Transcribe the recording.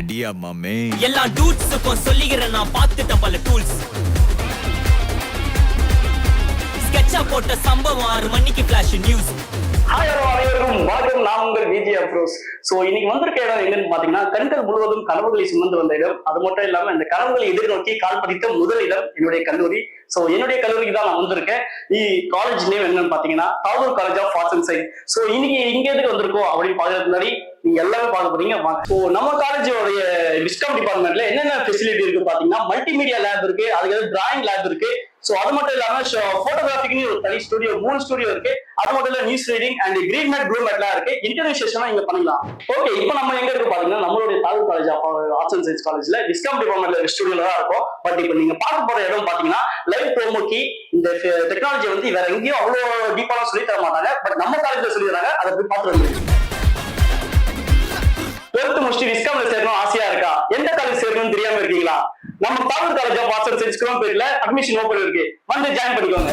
ரெடியா மாமே? எல்லா டூட்ஸுக்கும் சொல்லிக்கிறேன் நான் பார்த்துட்டேன் பல டூல்ஸ். ஸ்கெட்சா போட்ட சம்பவம் 6 மணிக்கு ஃபிளாஷ் நியூஸ். அனைவருக்கும் வணக்கம். நான் உங்கள் விஜய் அப்ரோஸ். சோ இன்னைக்கு வந்திருக்க இடம் எங்கன்னு பாத்தீங்கன்னா, கண்கள் முழுவதும் கனவுகளை சுமந்து வந்த இடம். அது மட்டும் இல்லாம இந்த கனவுகளை எதிர்நோக்கி கால் பதித்த முதல் இடம் என்னுடைய கல்லூரி. சோ என்னுடைய கல்லூரிக்கு தான் நான் வந்திருக்கேன். காலேஜ் நேம் என்னன்னு பாத்தீங்கன்னா Tagore college of arts and science. So இன்னைக்கு இங்க எதுக்கு வந்திருக்கோம் அப்படின்னு பாக்குறதுக்கு முன்னாடி நீங்க எல்லாமே பார்க்க போறீங்க. ஸோ நம்ம காலேஜோடைய டிஸ்கவுண்ட் டிபார்ட்மெண்ட்ல என்னென்ன ஃபெசிலிட்டி இருக்கு பாத்தீங்கன்னா, மல்டிமீடியா லேப் இருக்கு, அதுக்கு டிராயிங் லேப் இருக்கு. சோ அது மட்டும் இல்லாம போட்டோகிராஃபிக்னு ஒரு தனி ஸ்டுடியோ, 3 ஸ்டுடியோ இருக்கு. அது மட்டும் இல்ல news reading and green mat blue மேட்லாம் இருக்கு. இன்டர்வியூ செஷனா இங்க பண்ணலாம். ஓகே, இப்போ நம்ம எங்க இருக்கு பாத்தீங்கன்னா, நம்மளுடைய Tagore college of arts and science காலேஜ்ல டிஸ்கவுண்ட் டிபார்ட்மெண்ட்ல ஸ்டுடியோல தான் இருக்கும். பட் இப்போ நீங்க பார்க்க போற இடம் பாத்தீங்கன்னா லைவ் ப்ரோமோக்கி. இந்த டெக்னாலஜி வந்து வேற எங்கேயும் அவ்வளவு டீப்பாலாம் சொல்லி தர மாட்டாங்க. பட் நம்ம காலேஜ்ல சொல்லி தராங்க. அதை போய் பார்த்துட்டு 12th முடிச்சுட்டு டிஸ்கவுண்ட்ல சேரணும் ஆசையா இருக்கா? எந்த காலேஜ் சேரணும்னு தெரியாம இருக்கீங்களா? நம்ம Tagore college of arts and சயின்ஸ்க்கு பேர்ல அட்மிஷன் ஓபன் இருக்கு. வந்து ஜாயின் பண்ணிக்கோங்க.